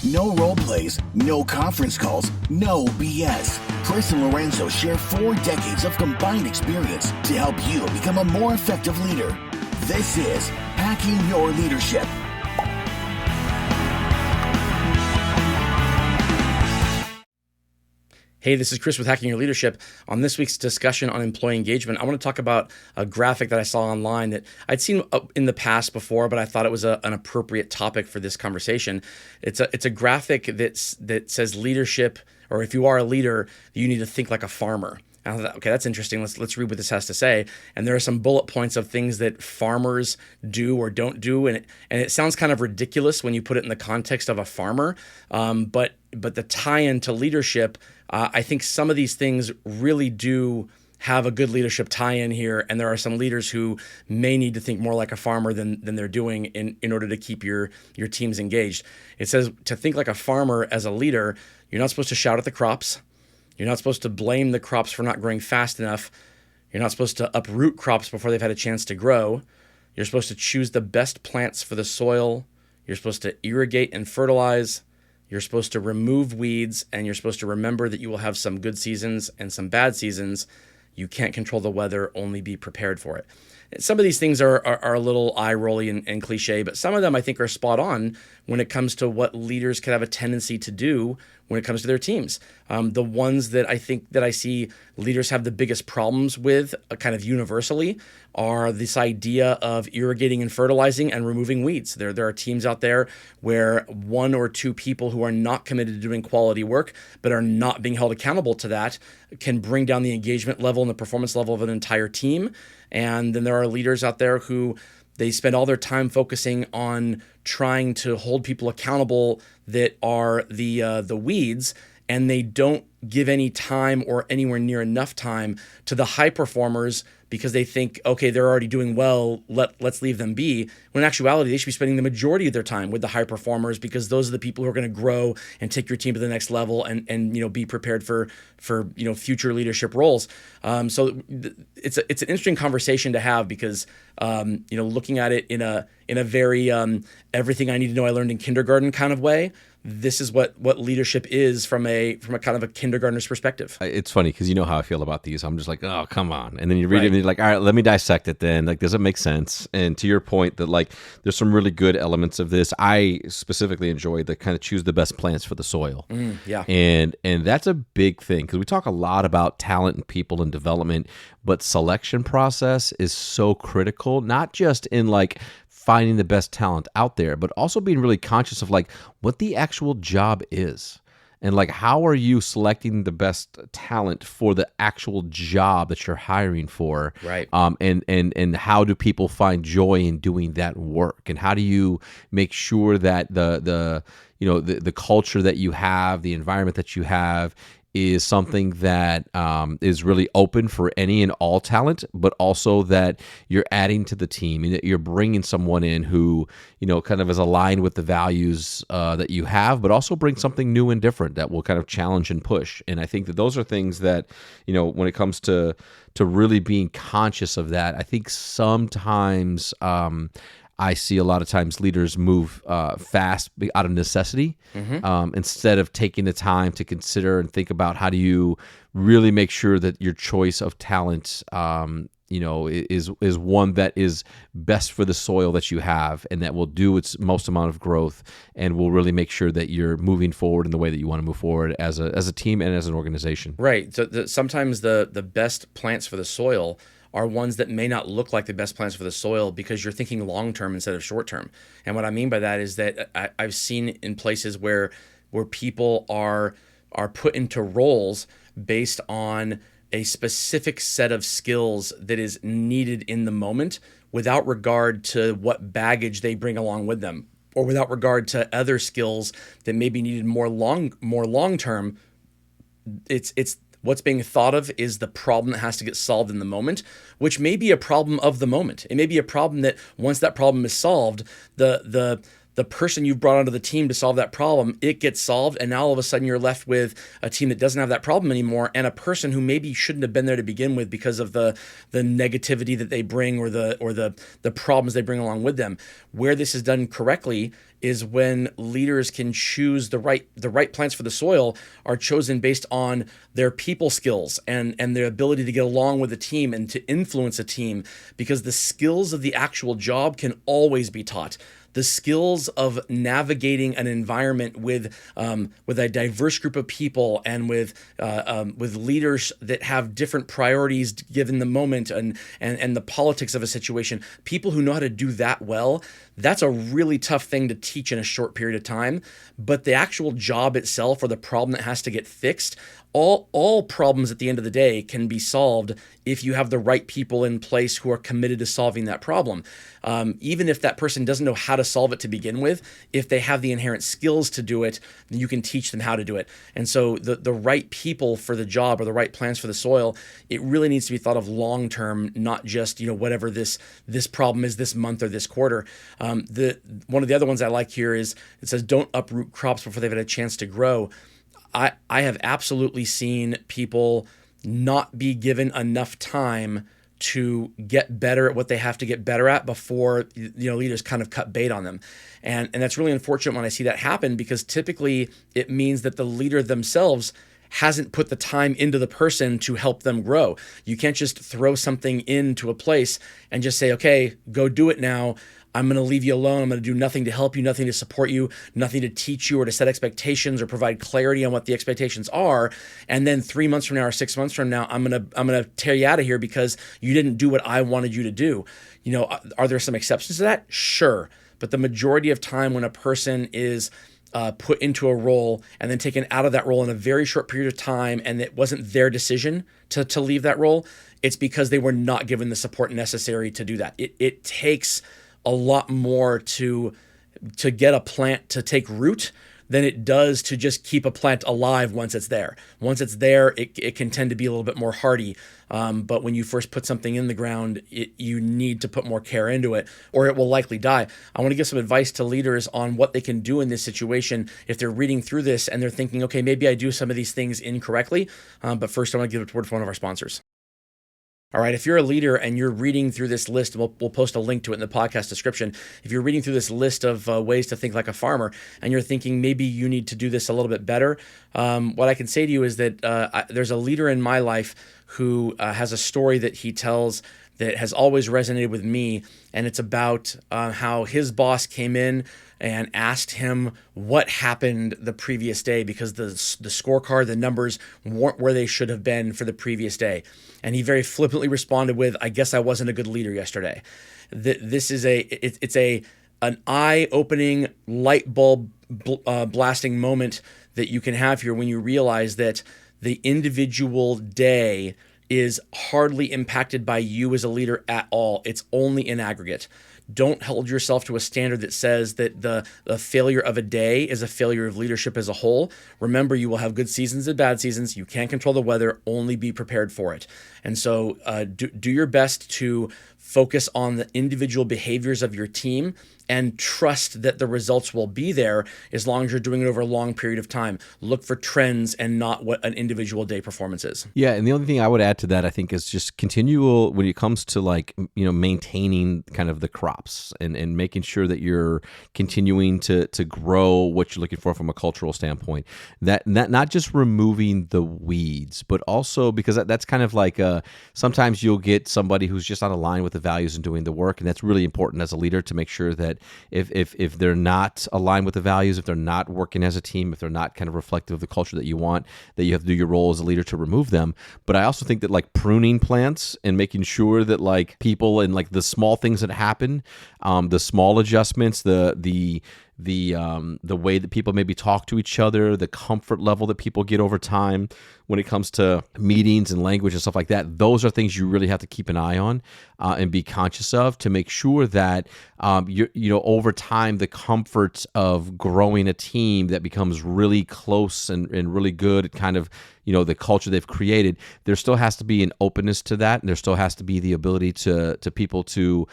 No role plays, no conference calls, no BS. Chris and Lorenzo share 4 decades of combined experience to help you become a more effective leader. This is Hacking Your Leadership. Hey, this is Chris with Hacking Your Leadership. On this week's discussion on employee engagement, I want to talk about a graphic that I saw online that I'd seen in the past before, but I thought it was an appropriate topic for this conversation. It's a graphic that says leadership, or if you are a leader, you need to think like a farmer. And I thought, okay, that's interesting. Let's read what this has to say. And there are some bullet points of things that farmers do or don't do, and it sounds kind of ridiculous when you put it in the context of a farmer. But the tie-in to leadership, I think some of these things really do have a good leadership tie-in here, and there are some leaders who may need to think more like a farmer than they're doing in order to keep your teams engaged. It says to think like a farmer as a leader, you're not supposed to shout at the crops. You're not supposed to blame the crops for not growing fast enough. You're not supposed to uproot crops before they've had a chance to grow. You're supposed to choose the best plants for the soil. You're supposed to irrigate and fertilize. You're supposed to remove weeds, and you're supposed to remember that you will have some good seasons and some bad seasons. You can't control the weather, only be prepared for it. Some of these things are a little eye-rolly and cliche, but some of them I think are spot on when it comes to what leaders could have a tendency to do when it comes to their teams. The ones that I think that I see leaders have the biggest problems with kind of universally are this idea of irrigating and fertilizing and removing weeds. There are teams out there where 1 or 2 people who are not committed to doing quality work but are not being held accountable to that can bring down the engagement level and the performance level of an entire team. And then there are leaders out there who they spend all their time focusing on trying to hold people accountable that are the weeds, and they don't give any time or anywhere near enough time to the high performers because they think, okay, they're already doing well, let's leave them be. When in actuality, they should be spending the majority of their time with the high performers because those are the people who are going to grow and take your team to the next level and be prepared for future leadership roles. So it's an interesting conversation to have because looking at it in a very everything I need to know I learned in kindergarten kind of way. This is what leadership is from a kind of a kindergartner's perspective. It's funny because you know how I feel about these. I'm just like, oh, come on. And then you read it and you're like, all right, let me dissect it then. Like, does it make sense? And to your point that like there's some really good elements of this. I specifically enjoy the kind of choose the best plants for the soil. Yeah. And that's a big thing because we talk a lot about talent and people and development, but selection process is so critical, not just in like finding the best talent out there, but also being really conscious of like what the actual job is. And like, how are you selecting the best talent for the actual job that you're hiring for? Right. And how do people find joy in doing that work? And how do you make sure that the culture that you have, the environment that you have is something that is really open for any and all talent, but also that you're adding to the team and that you're bringing someone in who, kind of is aligned with the values that you have, but also bring something new and different that will kind of challenge and push. And I think that those are things that, when it comes to really being conscious of that, I think sometimes I see a lot of times leaders move fast out of necessity instead of taking the time to consider and think about how do you really make sure that your choice of talent, is one that is best for the soil that you have and that will do its most amount of growth and will really make sure that you're moving forward in the way that you want to move forward as a team and as an organization. Right. So sometimes the best plants for the soil are ones that may not look like the best plans for the soil because you're thinking long-term instead of short-term. And what I mean by that is that I've seen in places where people are put into roles based on a specific set of skills that is needed in the moment without regard to what baggage they bring along with them or without regard to other skills that may be needed more long-term. It's what's being thought of is the problem that has to get solved in the moment, which may be a problem of the moment. It may be a problem that once that problem is solved, the the person you've brought onto the team to solve that problem, it gets solved, and now all of a sudden you're left with a team that doesn't have that problem anymore, and a person who maybe shouldn't have been there to begin with because of the negativity that they bring or the problems they bring along with them. Where this is done correctly is when leaders can choose the right plants for the soil are chosen based on their people skills and their ability to get along with a team and to influence a team, because the skills of the actual job can always be taught. The skills of navigating an environment with a diverse group of people and with leaders that have different priorities given the moment and the politics of a situation, people who know how to do that well, that's a really tough thing to teach in a short period of time. But the actual job itself, or the problem that has to get fixed, all problems at the end of the day can be solved if you have the right people in place who are committed to solving that problem. Even if that person doesn't know how to solve it to begin with, if they have the inherent skills to do it, then you can teach them how to do it. And so the right people for the job or the right plants for the soil, it really needs to be thought of long term, not just whatever this problem is this month or this quarter. One of the other ones I like here is it says don't uproot crops before they've had a chance to grow. I have absolutely seen people not be given enough time to get better at what they have to get better at before leaders kind of cut bait on them. And that's really unfortunate when I see that happen, because typically it means that the leader themselves hasn't put the time into the person to help them grow. You can't just throw something into a place and just say, okay, go do it now. I'm going to leave you alone. I'm going to do nothing to help you, nothing to support you, nothing to teach you or to set expectations or provide clarity on what the expectations are. And then 3 months from now or 6 months from now, I'm going to tear you out of here because you didn't do what I wanted you to do. Are there some exceptions to that? Sure. But the majority of time when a person is put into a role and then taken out of that role in a very short period of time, and it wasn't their decision to leave that role, it's because they were not given the support necessary to do that. It takes a lot more to get a plant to take root than it does to just keep a plant alive once it's there. Once it's there, it can tend to be a little bit more hardy. But when you first put something in the ground, you need to put more care into it, or it will likely die. I want to give some advice to leaders on what they can do in this situation if they're reading through this and they're thinking, okay, maybe I do some of these things incorrectly. But first, I want to give a word for one of our sponsors. All right, if you're a leader and you're reading through this list, we'll post a link to it in the podcast description. If you're reading through this list of ways to think like a farmer and you're thinking maybe you need to do this a little bit better, what I can say to you is that there's a leader in my life who has a story that he tells that has always resonated with me, and it's about how his boss came in and asked him what happened the previous day because the scorecard, the numbers weren't where they should have been for the previous day. And he very flippantly responded with, I guess I wasn't a good leader yesterday. This is an eye-opening, light bulb blasting moment that you can have here when you realize that the individual day is hardly impacted by you as a leader at all. It's only in aggregate. Don't hold yourself to a standard that says that the failure of a day is a failure of leadership as a whole. Remember, you will have good seasons and bad seasons. You can't control the weather, only be prepared for it. And so do your best to focus on the individual behaviors of your team and trust that the results will be there as long as you're doing it over a long period of time. Look for trends and not what an individual day performance is. Yeah, and the only thing I would add to that, I think, is just continual when it comes to maintaining kind of the crops and making sure that you're continuing to grow what you're looking for from a cultural standpoint. That not just removing the weeds, but also because that's kind of like sometimes you'll get somebody who's just not aligned with the values and doing the work, and that's really important as a leader to make sure that if they're not aligned with the values, if they're not working as a team, if they're not kind of reflective of the culture that you want, that you have to do your role as a leader to remove them. But I also think that pruning plants and making sure that people and the small things that happen, the small adjustments, the way that people maybe talk to each other, the comfort level that people get over time when it comes to meetings and language and stuff like that, those are things you really have to keep an eye on and be conscious of to make sure that over time the comfort of growing a team that becomes really close and really good at kind of the culture they've created, there still has to be an openness to that, and there still has to be the ability to people to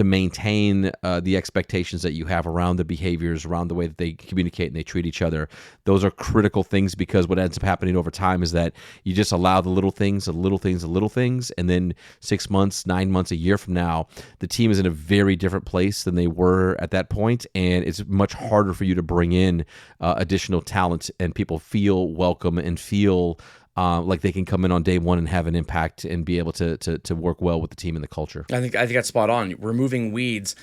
maintain the expectations that you have around the behaviors, around the way that they communicate and they treat each other. Those are critical things, because what ends up happening over time is that you just allow the little things, and then 6 months, 9 months, a year from now, the team is in a very different place than they were at that point, and it's much harder for you to bring in additional talent and people feel welcome and feel like they can come in on day one and have an impact and be able to work well with the team and the culture. I think that's spot on. Removing weeds,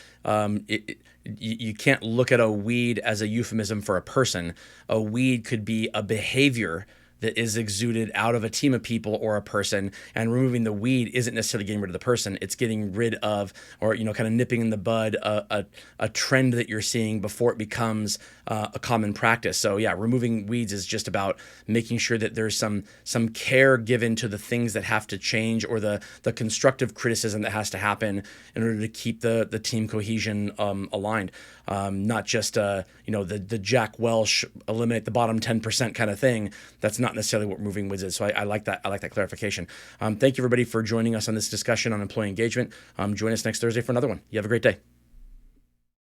you can't look at a weed as a euphemism for a person. A weed could be a behavior that is exuded out of a team of people or a person, and removing the weed isn't necessarily getting rid of the person. It's getting rid of, or kind of nipping in the bud a trend that you're seeing before it becomes a common practice. So yeah, removing weeds is just about making sure that there's some care given to the things that have to change, or the constructive criticism that has to happen in order to keep the team cohesion aligned. Not just the Jack Welch eliminate the bottom 10% kind of thing. That's not necessarily what removing weeds is. So I like that. I like that clarification. Thank you everybody for joining us on this discussion on employee engagement. Join us next Thursday for another one. You have a great day.